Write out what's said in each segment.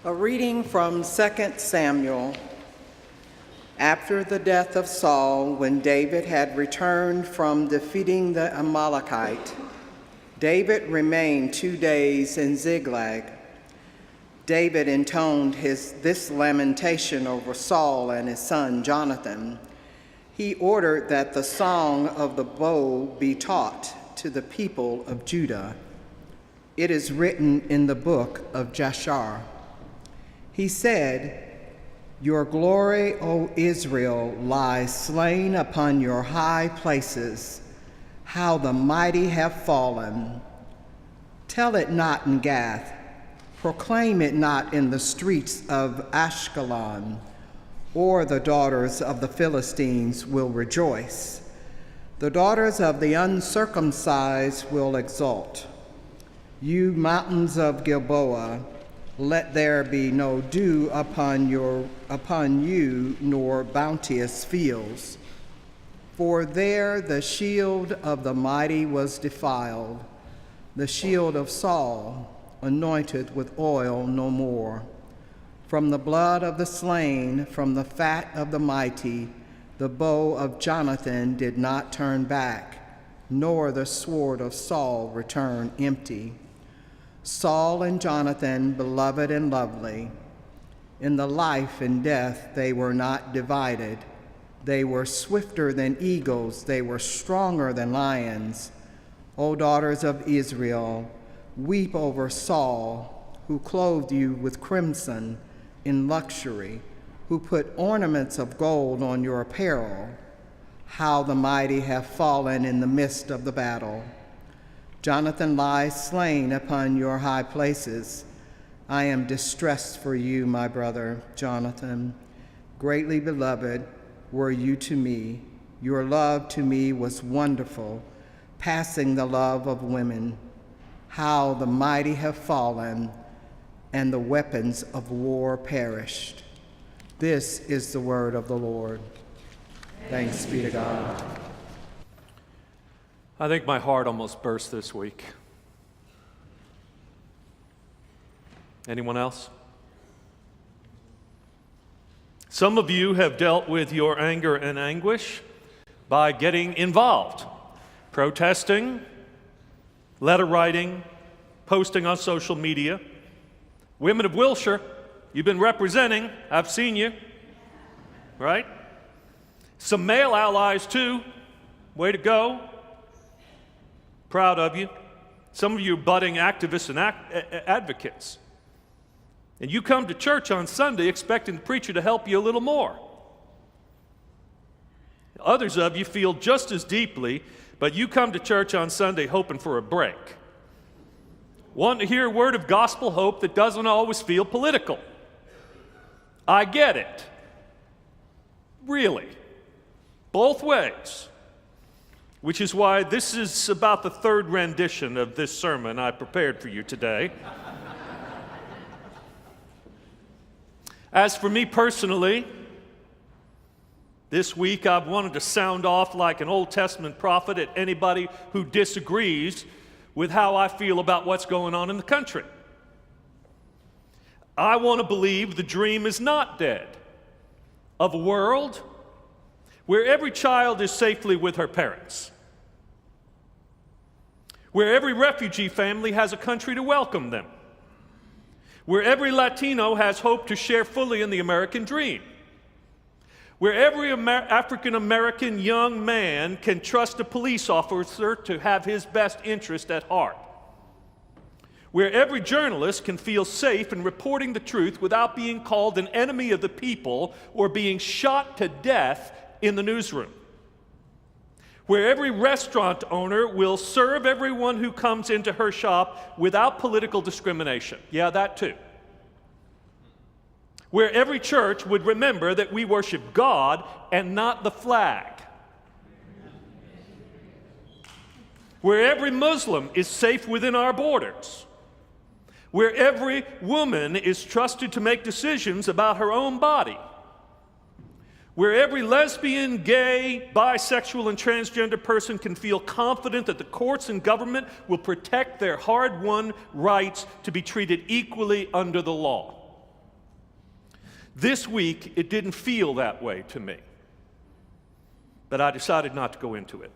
A reading from 2 Samuel. After the death of Saul, when David had returned from defeating the Amalekite, David remained 2 days in Ziklag. David intoned this lamentation over Saul and his son Jonathan. He ordered that the song of the bow be taught to the people of Judah. It is written in the book of Jashar. He said, "Your glory, O Israel, lies slain upon your high places. How the mighty have fallen. Tell it not in Gath. Proclaim it not in the streets of Ashkelon, or the daughters of the Philistines will rejoice. The daughters of the uncircumcised will exult. You mountains of Gilboa, let there be no dew upon you, nor bounteous fields. For there the shield of the mighty was defiled, the shield of Saul, anointed with oil no more. From the blood of the slain, from the fat of the mighty, the bow of Jonathan did not turn back, nor the sword of Saul return empty. Saul and Jonathan, beloved and lovely, in the life and death they were not divided. They were swifter than eagles, they were stronger than lions. O daughters of Israel, weep over Saul, who clothed you with crimson in luxury, who put ornaments of gold on your apparel. How the mighty have fallen in the midst of the battle. Jonathan lies slain upon your high places. I am distressed for you, my brother Jonathan. Greatly beloved were you to me. Your love to me was wonderful, passing the love of women. How the mighty have fallen, and the weapons of war perished." This is the word of the Lord. Thanks be to God. I think my heart almost burst this week. Anyone else? Some of you have dealt with your anger and anguish by getting involved, protesting, letter writing, posting on social media. Women of Wilshire, you've been representing, I've seen you, right? Some male allies too, way to go. Proud of you. Some of you are budding activists and advocates. And you come to church on Sunday expecting the preacher to help you a little more. Others of you feel just as deeply, but you come to church on Sunday hoping for a break. Want to hear a word of gospel hope that doesn't always feel political. I get it. Really. Both ways. Which is why this is about the third rendition of this sermon I prepared for you today. As for me personally, this week I've wanted to sound off like an Old Testament prophet at anybody who disagrees with how I feel about what's going on in the country. I want to believe the dream is not dead of a world where every child is safely with her parents, where every refugee family has a country to welcome them, where every Latino has hope to share fully in the American dream, where every African-American young man can trust a police officer to have his best interest at heart, where every journalist can feel safe in reporting the truth without being called an enemy of the people or being shot to death in the newsroom, where every restaurant owner will serve everyone who comes into her shop without political discrimination. Yeah, that too. Where every church would remember that we worship God and not the flag. Where every Muslim is safe within our borders. Where every woman is trusted to make decisions about her own body. Where every lesbian, gay, bisexual, and transgender person can feel confident that the courts and government will protect their hard-won rights to be treated equally under the law. This week, it didn't feel that way to me, but I decided not to go into it.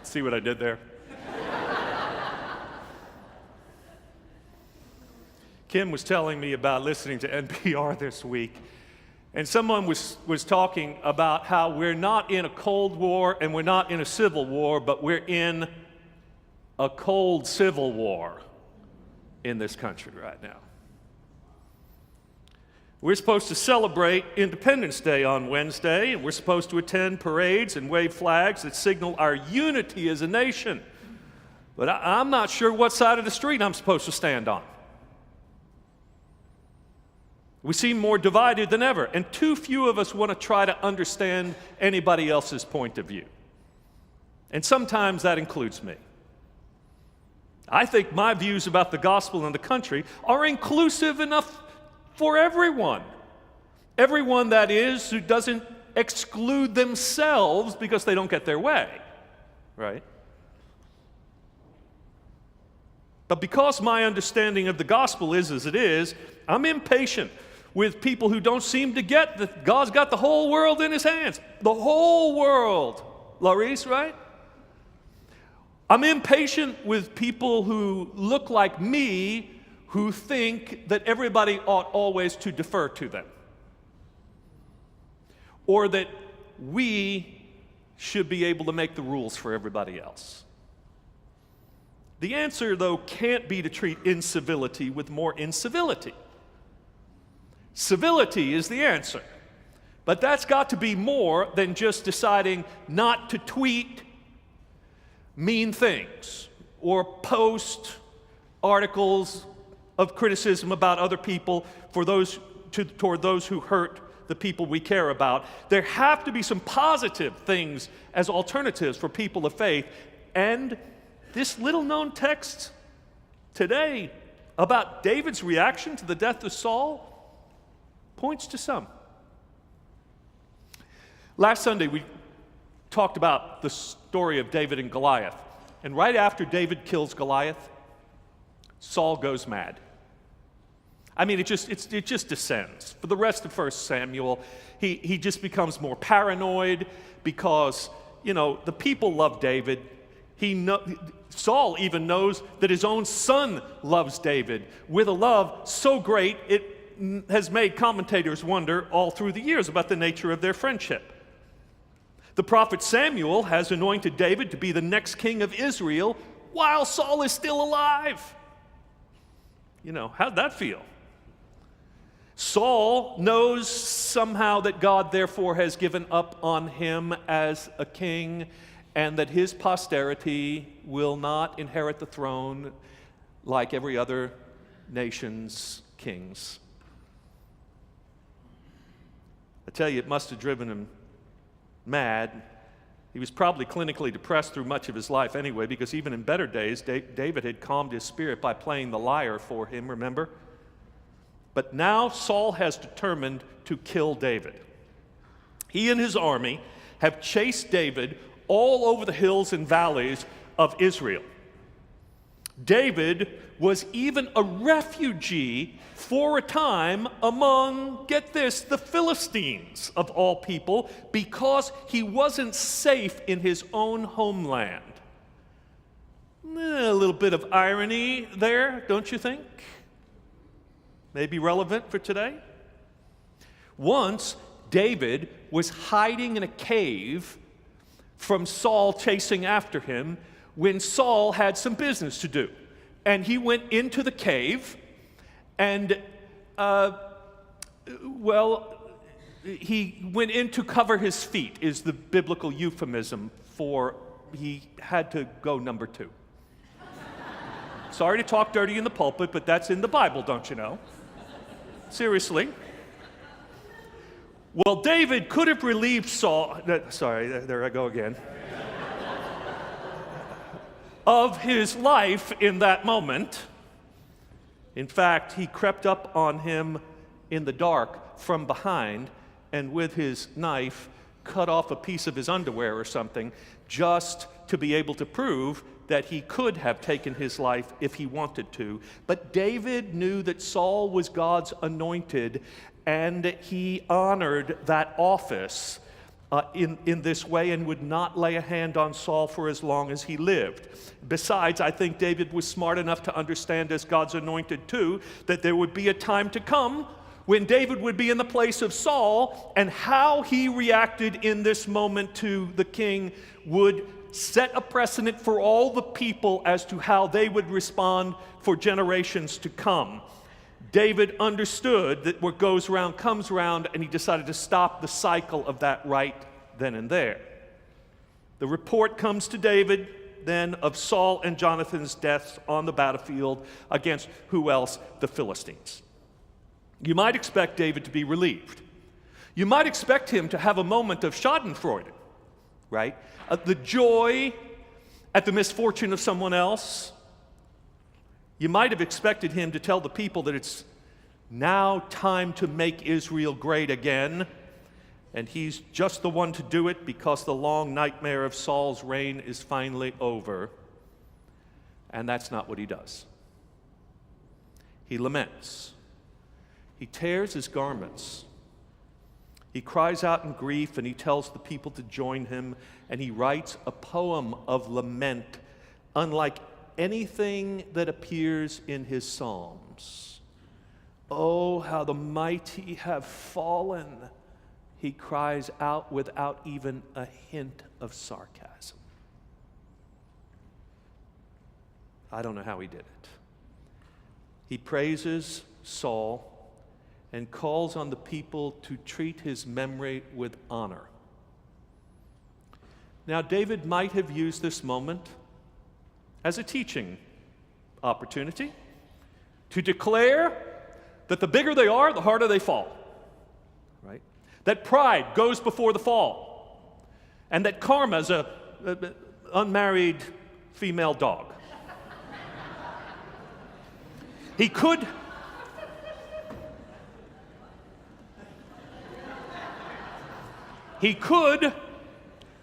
See what I did there? Kim was telling me about listening to NPR this week, and someone was talking about how we're not in a Cold War and we're not in a Civil War, but we're in a cold Civil War in this country right now. We're supposed to celebrate Independence Day on Wednesday, and we're supposed to attend parades and wave flags that signal our unity as a nation. But I'm not sure what side of the street I'm supposed to stand on. We seem more divided than ever, and too few of us want to try to understand anybody else's point of view. And sometimes that includes me. I think my views about the gospel and the country are inclusive enough for everyone. Everyone, that is, who doesn't exclude themselves because they don't get their way, right? But because my understanding of the gospel is as it is, I'm impatient with people who don't seem to get that God's got the whole world in his hands. The whole world. Laurice, right? I'm impatient with people who look like me, who think that everybody ought always to defer to them, or that we should be able to make the rules for everybody else. The answer, though, can't be to treat incivility with more incivility. Civility is the answer, but that's got to be more than just deciding not to tweet mean things or post articles of criticism about other people toward those who hurt the people we care about. There have to be some positive things as alternatives for people of faith. And this little-known text today about David's reaction to the death of Saul points to some. Last Sunday, we talked about the story of David and Goliath. And right after David kills Goliath, Saul goes mad. I mean, it just descends. For the rest of 1 Samuel, he just becomes more paranoid because, the people love David. Saul even knows that his own son loves David with a love so great it has made commentators wonder all through the years about the nature of their friendship. The prophet Samuel has anointed David to be the next king of Israel while Saul is still alive. How'd that feel? Saul knows somehow that God therefore has given up on him as a king and that his posterity will not inherit the throne like every other nation's kings. I tell you, it must have driven him mad. He was probably clinically depressed through much of his life anyway, because even in better days, David had calmed his spirit by playing the lyre for him, remember? But now Saul has determined to kill David. He and his army have chased David all over the hills and valleys of Israel. David was even a refugee for a time among, get this, the Philistines of all people, because he wasn't safe in his own homeland. A little bit of irony there, don't you think? Maybe relevant for today? Once, David was hiding in a cave from Saul chasing after him when Saul had some business to do. And he went into the cave, and, he went in to cover his feet, is the biblical euphemism for he had to go number 2. Sorry to talk dirty in the pulpit, but that's in the Bible, don't you know? Seriously. Well, David could have relieved Saul, there I go again, of his life in that moment. In fact, he crept up on him in the dark from behind and with his knife cut off a piece of his underwear or something, just to be able to prove that he could have taken his life if he wanted to. But David knew that Saul was God's anointed, and he honored that office in this way and would not lay a hand on Saul for as long as he lived. Besides, I think David was smart enough to understand, as God's anointed too, that there would be a time to come when David would be in the place of Saul, and how he reacted in this moment to the king would set a precedent for all the people as to how they would respond for generations to come. David understood that what goes around comes around, and he decided to stop the cycle of that right then and there. The report comes to David then of Saul and Jonathan's deaths on the battlefield against who else? The Philistines. You might expect David to be relieved. You might expect him to have a moment of schadenfreude, right? The joy at the misfortune of someone else. You might have expected him to tell the people that it's now time to make Israel great again, and he's just the one to do it because the long nightmare of Saul's reign is finally over. And that's not what he does. He laments. He tears his garments. He cries out in grief, and he tells the people to join him, and he writes a poem of lament unlike anything that appears in his Psalms. Oh, how the mighty have fallen, he cries out without even a hint of sarcasm. I don't know how he did it. He praises Saul and calls on the people to treat his memory with honor. Now, David might have used this moment as a teaching opportunity to declare that the bigger they are, the harder they fall, right? That pride goes before the fall, and that karma is an unmarried female dog. He could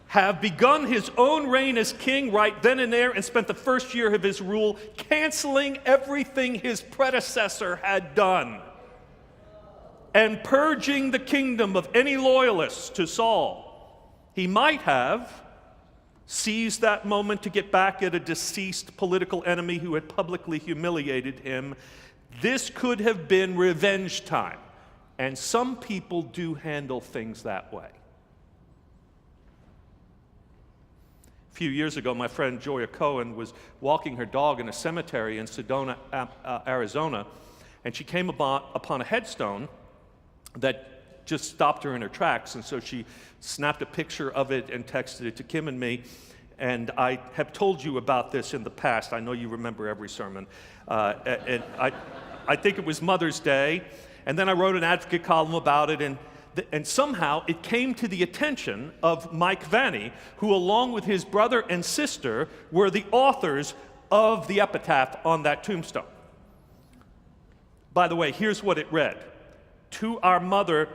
have begun his own reign as king right then and there and spent the first year of his rule canceling everything his predecessor had done and purging the kingdom of any loyalists to Saul. He might have seized that moment to get back at a deceased political enemy who had publicly humiliated him. This could have been revenge time, and some people do handle things that way. A few years ago, my friend Joya Cohen was walking her dog in a cemetery in Sedona, Arizona, and she came upon a headstone that just stopped her in her tracks, and so she snapped a picture of it and texted it to Kim and me. And I have told you about this in the past. I know you remember every sermon. And I think it was Mother's Day, and then I wrote an advocate column about it, and somehow it came to the attention of Mike Vanny, who along with his brother and sister were the authors of the epitaph on that tombstone. By the way, here's what it read. To our mother,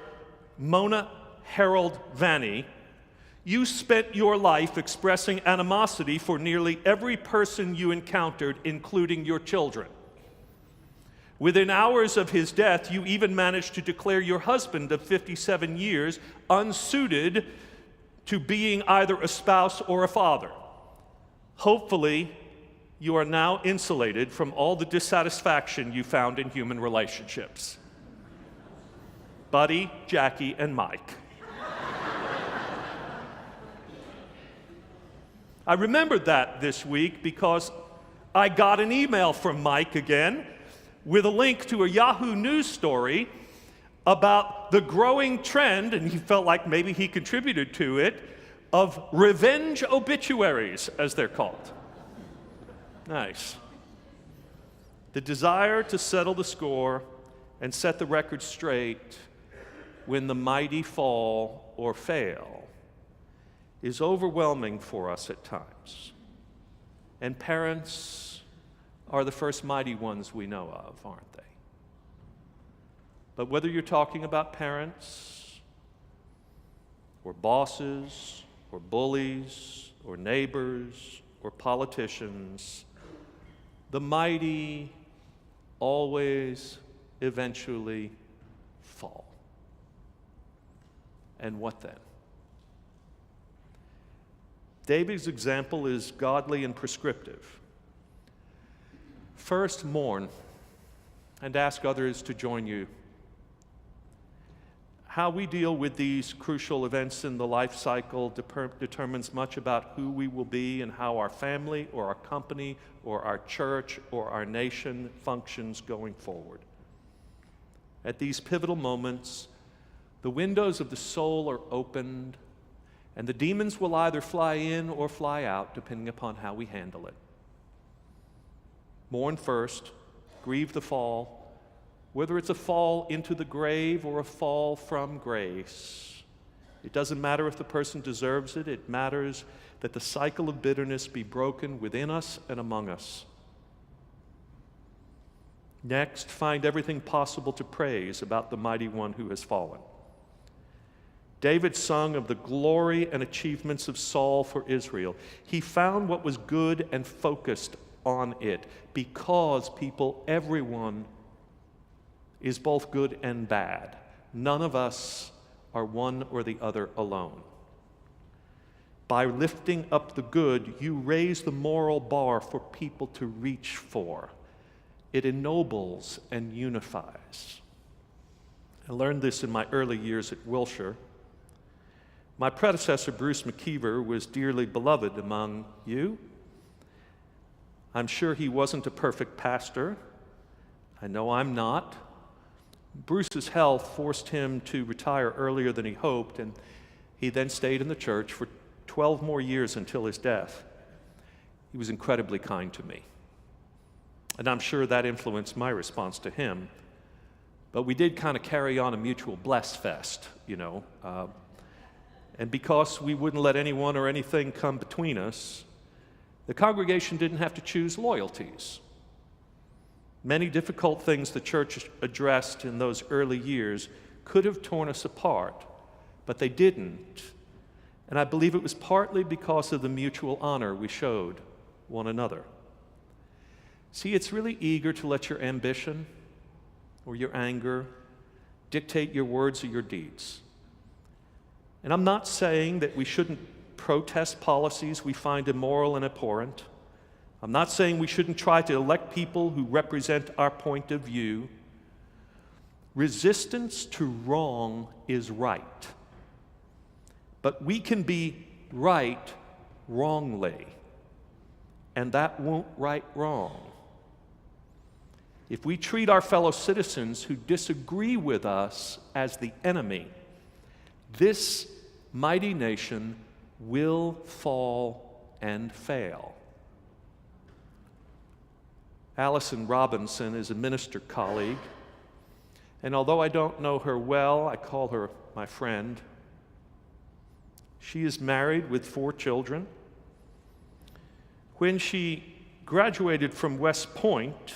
Mona Harold Vanny, you spent your life expressing animosity for nearly every person you encountered, including your children. Within hours of his death, you even managed to declare your husband of 57 years unsuited to being either a spouse or a father. Hopefully, you are now insulated from all the dissatisfaction you found in human relationships. Buddy, Jackie, and Mike. I remembered that this week because I got an email from Mike again with a link to a Yahoo News story about the growing trend, and he felt like maybe he contributed to it, of revenge obituaries, as they're called. Nice. The desire to settle the score and set the record straight when the mighty fall or fail is overwhelming for us at times. And parents are the first mighty ones we know of, aren't they? But whether you're talking about parents or bosses, or bullies, or neighbors, or politicians, the mighty always eventually fall. And what then? David's example is godly and prescriptive. First, mourn and ask others to join you. How we deal with these crucial events in the life cycle determines much about who we will be and how our family or our company or our church or our nation functions going forward. At these pivotal moments, the windows of the soul are opened, and the demons will either fly in or fly out, depending upon how we handle it. Mourn first, grieve the fall, whether it's a fall into the grave or a fall from grace. It doesn't matter if the person deserves it. It matters that the cycle of bitterness be broken within us and among us. Next, find everything possible to praise about the mighty one who has fallen. David sung of the glory and achievements of Saul for Israel. He found what was good and focused on it, because everyone is both good and bad. None of us are one or the other alone. By lifting up the good, you raise the moral bar for people to reach for. It ennobles and unifies. I learned this in my early years at Wilshire. My predecessor, Bruce McKeever, was dearly beloved among you. I'm sure he wasn't a perfect pastor. I know I'm not. Bruce's health forced him to retire earlier than he hoped, and he then stayed in the church for 12 more years until his death. He was incredibly kind to me, and I'm sure that influenced my response to him. But we did kind of carry on a mutual bless fest, and because we wouldn't let anyone or anything come between us, the congregation didn't have to choose loyalties. Many difficult things the church addressed in those early years could have torn us apart, but they didn't. And I believe it was partly because of the mutual honor we showed one another. See, it's really eager to let your ambition or your anger dictate your words or your deeds. And I'm not saying that we shouldn't protest policies we find immoral and abhorrent. I'm not saying we shouldn't try to elect people who represent our point of view. Resistance to wrong is right. But we can be right wrongly, and that won't right wrong. If we treat our fellow citizens who disagree with us as the enemy, this mighty nation will fall and fail. Allison Robinson is a minister colleague, and although I don't know her well, I call her my friend. She is married with 4 children. When she graduated from West Point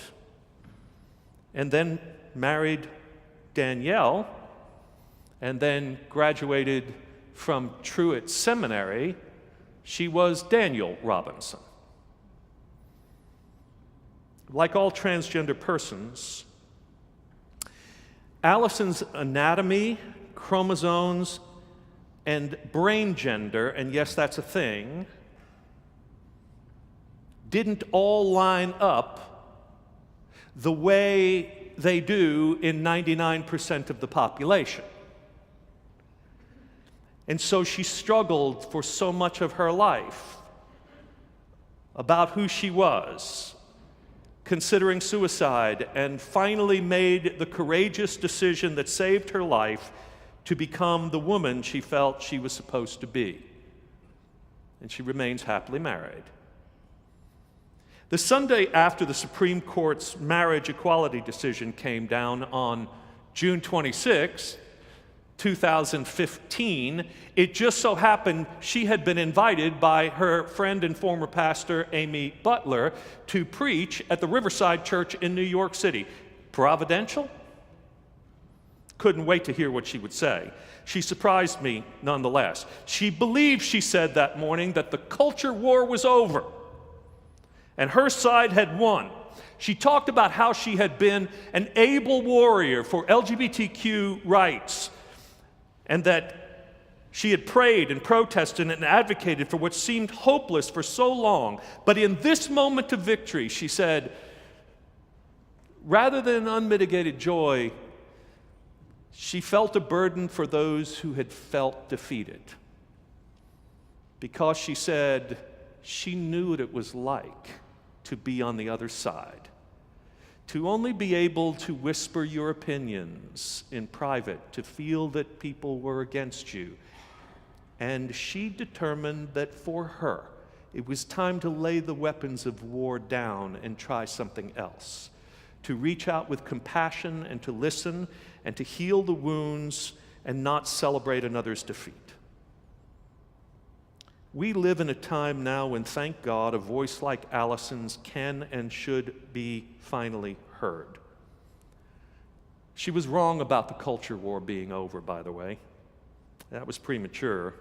and then married Danielle and then graduated from Truett Seminary, she was Daniel Robinson. Like all transgender persons, Allison's anatomy, chromosomes, and brain gender, and yes, that's a thing, didn't all line up the way they do in 99% of the population. And so she struggled for so much of her life about who she was, considering suicide, and finally made the courageous decision that saved her life to become the woman she felt she was supposed to be. And she remains happily married. The Sunday after the Supreme Court's marriage equality decision came down on June 26, 2015, it just so happened she had been invited by her friend and former pastor, Amy Butler, to preach at the Riverside Church in New York City. Providential? Couldn't wait to hear what she would say. She surprised me nonetheless. She believed, she said that morning, that the culture war was over and her side had won. She talked about how she had been an able warrior for LGBTQ rights and that she had prayed and protested and advocated for what seemed hopeless for so long. But in this moment of victory, she said, rather than unmitigated joy, she felt a burden for those who had felt defeated. Because she said she knew what it was like to be on the other side, to only be able to whisper your opinions in private, to feel that people were against you. And she determined that for her, it was time to lay the weapons of war down and try something else, to reach out with compassion and to listen and to heal the wounds and not celebrate another's defeat. We live in a time now when, thank God, a voice like Allison's can and should be finally heard. She was wrong about the culture war being over, by the way. That was premature.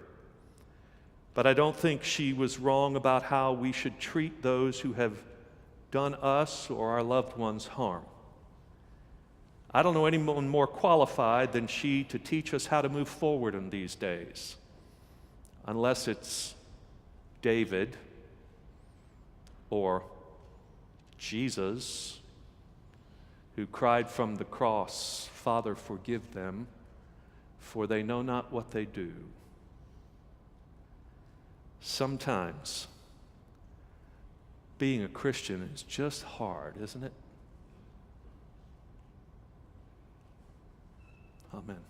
But I don't think she was wrong about how we should treat those who have done us or our loved ones harm. I don't know anyone more qualified than she to teach us how to move forward in these days, unless it's David or Jesus, who cried from the cross, "Father, forgive them, for they know not what they do." Sometimes being a Christian is just hard, isn't it? Amen.